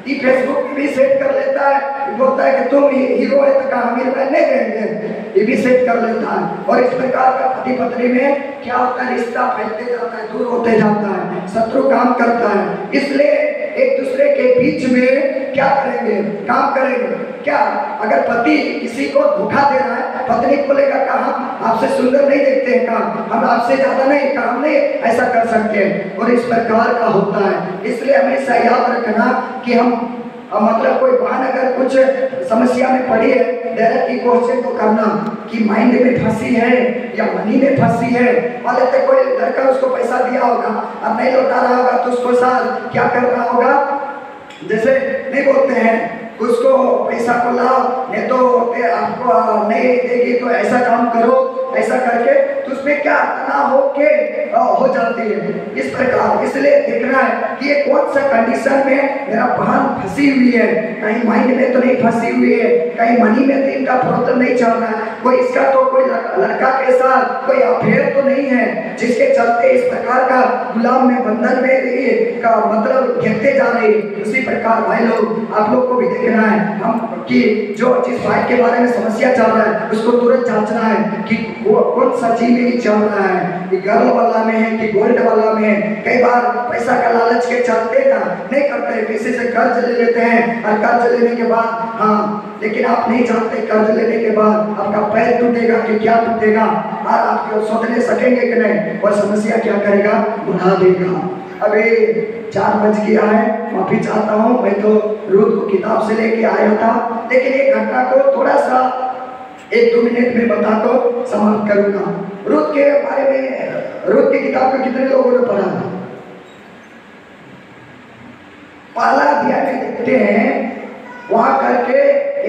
कि फेसबुक भी सेट कर लेता है, बोलता है कि तुम हीरो है तो कहा अमीर बनने देंगे, ये भी सेट कर लेता है। और इस प्रकार का पति पत्नी में क्या होता है, रिश्ता फैलते जाता है, दूर होते जाता है, शत्रु काम करता है। इसलिए एक दूसरे के बीच में क्या करेंगे, काम करेंगे। क्या अगर पति किसी को धोखा दे रहा है, पत्नी बोलेगा का हम आपसे सुंदर नहीं देखते हैं, काम हम आपसे ज्यादा नहीं, काम नहीं ऐसा कर सकते हैं, और इस प्रकार का होता है। इसलिए हमेशा याद रखना कि हम मतलब कोई बहन अगर कुछ समस्या में पड़ी है, डायरेक्ट क्वेश्चन तो करना कि माइंड में फंसी है या मनी में फंसी है। मान लेते कोई लड़का उसको पैसा दिया होगा, अब नहीं लौटा रहा होगा तो उसको साथ क्या कर रहा होगा, जैसे नहीं बोलते हैं उसको पैसा को लाओ, नहीं तो आपको नहीं देगी तो ऐसा काम करो, ऐसा करके तो उसमें क्या तनाव हो जाती है। इस प्रकार इसलिए देखना है कि ये कौन सा कंडीशन में मेरा बहन फंसी हुई है, कहीं माइंड में तो नहीं फंसी हुई है, कहीं मनी में तो इनका प्रॉब्लम नहीं चल रहा है, कोई इसका तो कोई लड़का के साथ कोई अफेयर तो नहीं है जिसके चलते इस प्रकार का गुलाम में बंधन में का मतलब घेरते जा रहे। उसी प्रकार भाई लोग आप लोग को भी देखना है हम कि जो जिस भाई के बारे में समस्या चल रहा है उसको तुरंत जांचना है कि वो कौन सा चीज में चल रहा है, कि गर्ल वाला में है कि गोल्ड वाला में है। कई बार पैसा का लालच के चलते ना नहीं करते, किसी से कर्ज ले लेते हैं और कर्ज लेने के बाद हाँ, लेकिन आप नहीं जानते कर्ज लेने के बाद आपका पैर टूटेगा कि क्या टूटेगा, और आप सोचने सकेंगे कि नहीं, और समस्या क्या करेगा, बढ़ा देगा। अभी 4 बज गया है, माफी चाहता हूँ, मैं तो रूथ को किताब से लेके आया था, लेकिन एक घटना को थोड़ा सा 1-2 मिनट में बता को समाप्त करूंगा। रूथ के बारे में, रूथ की किताब को कितने लोगों ने पढ़ा? पहला अध्याय में देखते हैं वहां करके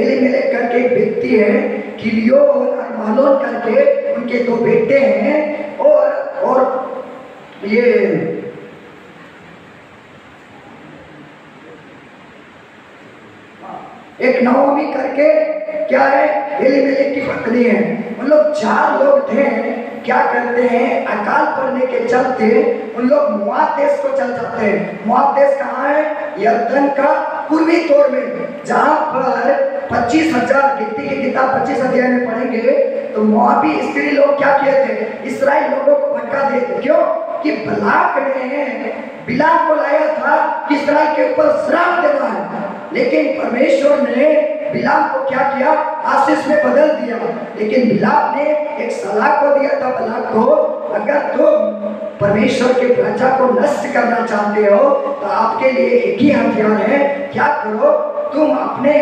एलीमेलेक करके एक व्यक्ति है, किलियोन और मालोन करके उनके 2 बेटे हैं, और ये एक नवमी करके क्या है, एलीमेलेक की पत्नी है। उन लोग 4 लोग थे। क्या करते हैं, अकाल पड़ने के चलते उन लोग मोआब देश को चल जाते हैं। मोआब देश कहाँ है, यरदन का पूर्वी तोर में, जहाँ पर 25,000 गिनती की किताब 25 अध्याय में पढ़ेंगे तो मोआबी स्त्री लोग क्या किए थे, इस्राएल लोगों को भटका दिए थे। क्यों कि बलाक ने बिलाम को लाया था कि इस्राएल के ऊपर श्राप देना है, लेकिन परमेश्वर ने बिलाम को क्या किया, आशीष में बदल दिया। लेकिन बिलाम ने एक सलाह को दिया था बलाक को, अगर तुम परमेश्वर के प्रजा को नष्ट करना चाहते हो तो आपके लिए एक ही हथियार है, क्या करो, तुम अपने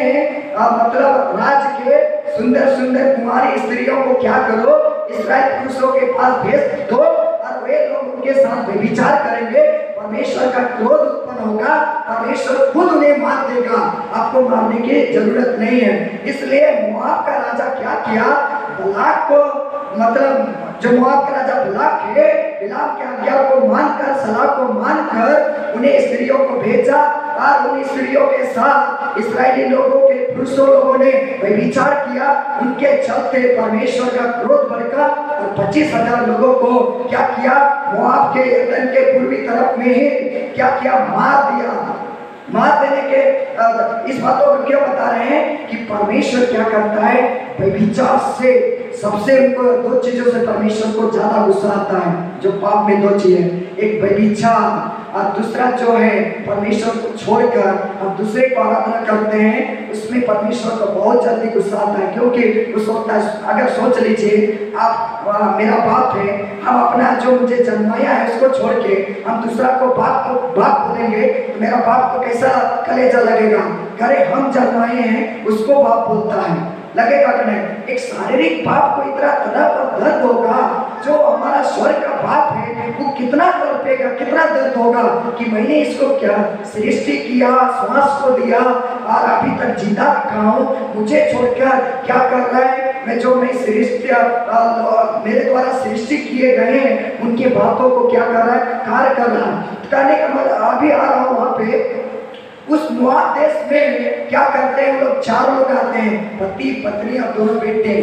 मतलब राज्य के सुंदर सुंदर कुमारी स्त्रियों को क्या करो, इस्राएल पुरुषों के पास भेज दो, और वे लोग उनके साथ व्यभिचार करेंगे, परमेश्वर का क्रोध उत्पन्न होगा, परमेश्वर खुद उन्हें मार देगा, आपको मारने की जरूरत नहीं है। इसलिए मोआब का राजा क्या किया, बलाक को मतलब जो मोआब का राजा बलाक है, बिलाम की आज्ञा को मानकर, सलाह को मानकर उन्हें स्त्रियों को भेजा, और उन स्त्रियों के साथ इस्राएली लोगों के पुरुषों लोगों ने व्यभिचार किया। उनके चलते परमेश्वर का क्रोध भड़का और 25,000 लोगों को क्या किया, मोआब के यरदन के पूर्वी तरफ में ही क्या किया, मार दिया। मार देने के इस बातों को क्यों बता रहे हैं कि परमेश्वर क्या करता है, व्यभिचार से सबसे उनको 2 चीजों से परमेश्वर को ज्यादा गुस्सा आता है। जो पाप में 2 चीजें, एक व्यभिचार और दूसरा जो है परमेश्वर को छोड़कर हम दूसरे को आराधना करते हैं, उसमें परमेश्वर को बहुत जल्दी गुस्सा आता है। क्योंकि उस वक्त अगर सोच लीजिए आप मेरा बाप है, हम अपना जो मुझे जन्माया है उसको छोड़ के हम दूसरा को बाप बोलेंगे तो मेरा बाप को कैसा कलेजा लगेगा। अरे हम जन्माए हैं उसको बाप बोलता है, लगेगा कि नहीं। एक शारीरिक बाप को इतना दर्द होगा, जो हमारा स्वर्ग का बाप है वो कितना तड़पेगा, कितना दर्द होगा कि मैंने इसको क्या सृष्टि किया, श्वास को दिया और अभी तक जिंदा रखा हूँ, मुझे छोड़कर क्या कर रहा है, मैं सृष्टि मेरे द्वारा सृष्टि किए गए हैं उनके बातों को क्या कर रहा है, कार्य कर रहा है। कहने का मतलब अभी आ रहा हूँ वहाँ पे उस मोआब देश में क्या करते हैं, लोग 4 लोग आते हैं, पति पत्नी और 2 बेटे।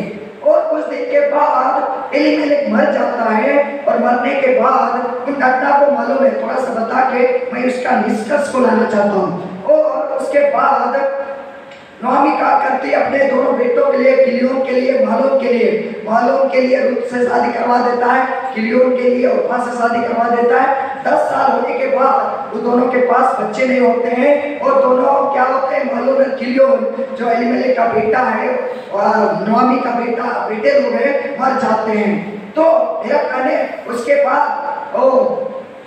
और कुछ दिन के बाद एलीमेलेक मर जाता है, और मरने के बाद उन घटना को मालूम है, थोड़ा सा बता के मैं उसका निष्कर्ष को लाना चाहता हूँ। और उसके बाद नोआमी क्या करती है, अपने दोनों बेटों के लिए, किलियोन के लिए, मालोन के लिए रूत से शादी करवा देता है, किलियोन के लिए ओपा से शादी करवा देता है। 10 साल होने के बाद वो दोनों के पास बच्चे नहीं होते हैं और दोनों क्या होते हैं, मालोन और किलियोन जो एलीमेलेक का बेटा है और नोआमी का बेटे लोग हैं, मर जाते हैं। तो मेरा कहने उसके बाद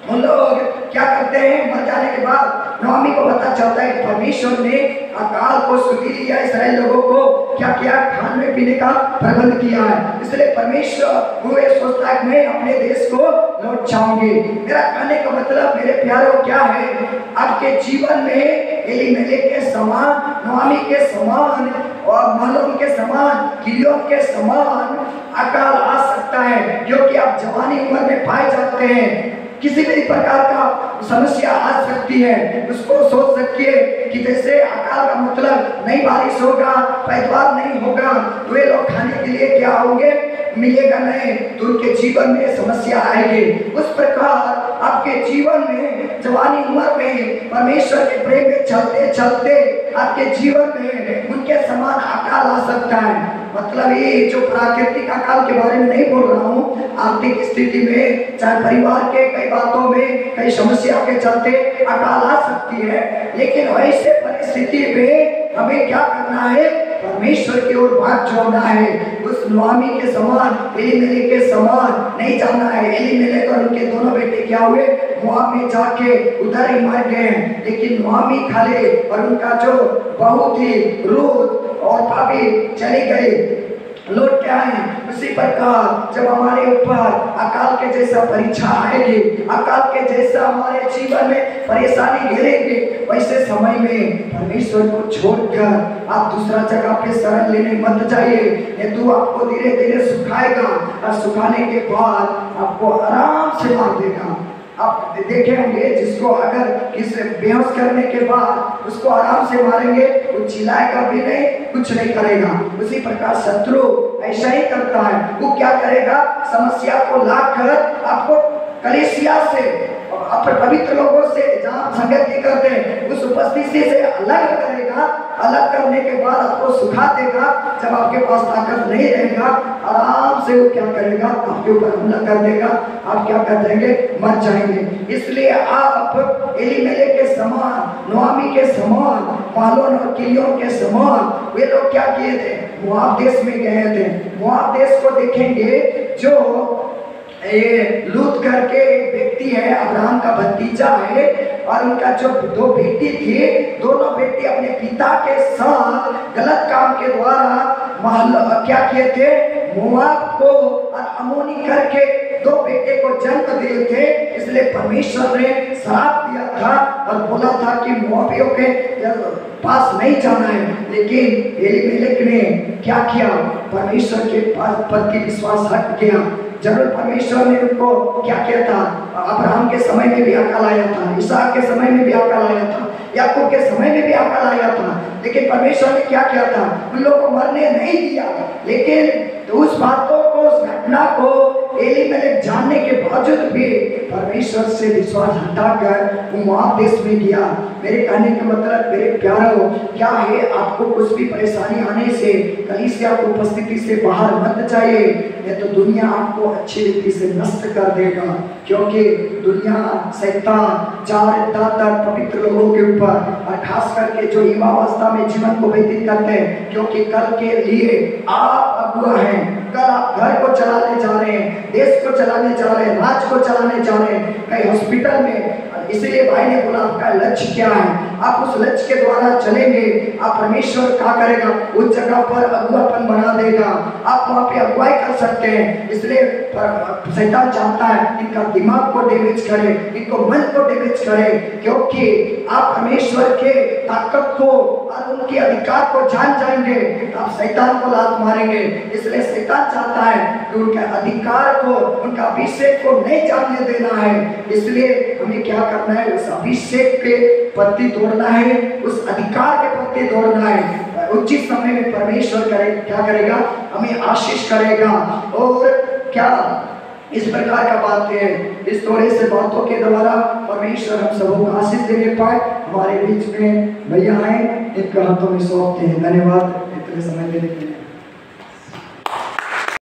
उन लोग क्या करते हैं, मर जाने के बाद नोआमी को पता चलता है कि परमेश्वर ने अकाल को सुधी लिया, इसराइल लोगों को क्या किया, खाने पीने का प्रबंध किया है। इसलिए परमेश्वर वो ये सोचता है कि मैं अपने देश को लौट जाऊंगी। मेरा कहने का मतलब मेरे प्यारों क्या है, आपके जीवन में एलीमेलेक के समान, नोआमी के समान और मालोन के समान, किलियोन के समान अकाल आ सकता है, क्योंकि आप जवानी उम्र में पाए जाते हैं। किसी भी प्रकार का समस्या आ सकती है, उसको सोच सकिए कि जैसे अकाल का मतलब नहीं बारिश होगा, पैदावार नहीं होगा, तो वे लोग खाने के लिए क्या होंगे, मिलेगा नहीं, तो उनके जीवन में समस्या आएगी। उस प्रकार आपके जीवन में जवानी उम्र में परमेश्वर के प्रेम में चलते चलते आपके जीवन में उनके समान अकाल आ सकता है। मतलब ये जो प्राकृतिक अकाल के बारे में नहीं बोल रहा हूँ, आर्थिक स्थिति में, चाहे परिवार के कई बातों में, कई समस्या के चलते अकाल आ सकती है, लेकिन ऐसे परिस्थिति में हमें क्या करना है, परमेश्वर की ओर बात जोड़ना है। उस नोआमी के समान, एलीमेलेक के समान नहीं जाना है। एलीमेलेक और उनके दोनों बेटे क्या हुए, मोआब में जाके उधर ही मर गए, लेकिन नोआमी खाले और उनका जो बहू थी रूत और भाभी चली गई, लौट के आए। उसी प्रकार जब हमारे ऊपर अकाल के जैसा परीक्षा आएगी, अकाल के जैसा हमारे जीवन में परेशानी घेरेगी, वैसे समय में परमेश्वर को छोड़कर आप दूसरा जगह पे शरण लेने मत जाइए। ये तो आपको धीरे धीरे सुखाएगा और सुखाने के बाद आपको आराम से मार देगा। आप देखे होंगे जिसको अगर किसी बेहोश करने के बाद उसको आराम से मारेंगे, वो चिल्लाएगा भी नहीं, कुछ नहीं करेगा। उसी प्रकार शत्रु ऐसा ही करता है। वो क्या करेगा, समस्या को लाकर आपको कलीसिया से, पवित्र लोगों से जहाँ संगत नहीं करते, उस उपस्थिति से अलग करेगा। अलग करने के बाद आपको सुखा देगा। जब आपके पास ताकत नहीं रहेगा, आराम से वो क्या करेगा, आपके ऊपर हमला कर देगा। आप क्या कर देंगे, मर जाएंगे। इसलिए आप एलीमेलेक के समान, नोआमी के समान, मालोन और किलियोन के समान, वे लोग क्या किए थे, मोआब देश में गए थे। मोआब देश को देखेंगे, जो ये लूत करके एक व्यक्ति है, अब्राहम का भतीजा है, और उनका जो 2 बेटी थी, दोनों बेटी अपने पिता के साथ गलत काम के द्वारा क्या किए थे, मोआब को और अम्मोनी करके 2 बेटे को जन्म दिए थे। इसलिए परमेश्वर ने श्राप दिया था और बोला था कि मोआबियों के पास नहीं जाना है। लेकिन एलीमेलेक ने क्या किया, परमेश्वर के प्रति विश्वास हट गया। जरूर परमेश्वर ने उनको क्या किया था, अब्राहम के समय में भी अकाल आया था, इसहाक के समय में भी अकाल आया था, याकूब के समय में भी अकाल आया था, लेकिन परमेश्वर ने क्या किया था, उन लोगों को मरने नहीं दिया। लेकिन तो उस बातों को, उस घटना को एलीमेलेक जानने के बावजूद भी परमेश्वर से विश्वास हटाकर वो मोआब देश में गया। मेरे कहने का मतलब, मेरे प्यारों, क्या है, आपको कुछ भी परेशानी आने से कलीसिया की उपस्थिति से बाहर मत जाइए, ये तो दुनिया आपको अच्छी रीति से नष्ट कर देगा। क्योंकि दुनिया, शैतान ज्यादातर पवित्र लोगों के ऊपर, और खास करके जो युवावस्था में जीवन को व्यतीत करते हैं, क्योंकि कल के लिए आप अगुआ हैं। कल आप घर को चलाने जा रहे हैं, देश को चलाने जा रहे हैं, राज्य को चलाने जा रहे हैं, कहीं हॉस्पिटल में। इसलिए भाई ने बोला, आपका लक्ष्य क्या है, आप उस लक्ष्य के द्वारा चलेंगे, आप परमेश्वर क्या करेगा, उस जगह पर अगुवापन बना देगा, आप वहाँ पे अगुवाई कर सकते हैं। इसलिए शैतान चाहता है इनका दिमाग को डैमेज करे, इनको मन को डैमेज करे, क्योंकि आप परमेश्वर के ताकत को और उनके अधिकार को जान जाएंगे, आप शैतान को लात मारेंगे। इसलिए शैतान चाहता है कि उनके अधिकार को, उनका अभिषेक को नहीं जानने देना है। इसलिए हमें क्या करना है, उस अभिषेक के प्रति दौड़ना है, उस अधिकार के प्रति दौड़ना है। उचित समय में परमेश्वर क्या करेगा, हमें आशीष करेगा। और क्या इस प्रकार का बातें हैं। इस थोड़े से बातों के द्वारा परमेश्वर हम सबों को आशीष देने पाए। हमारे बीच में भैया आए, इनका हाथों में सौंपते हैं। धन्यवाद इतने समय देने के लिए।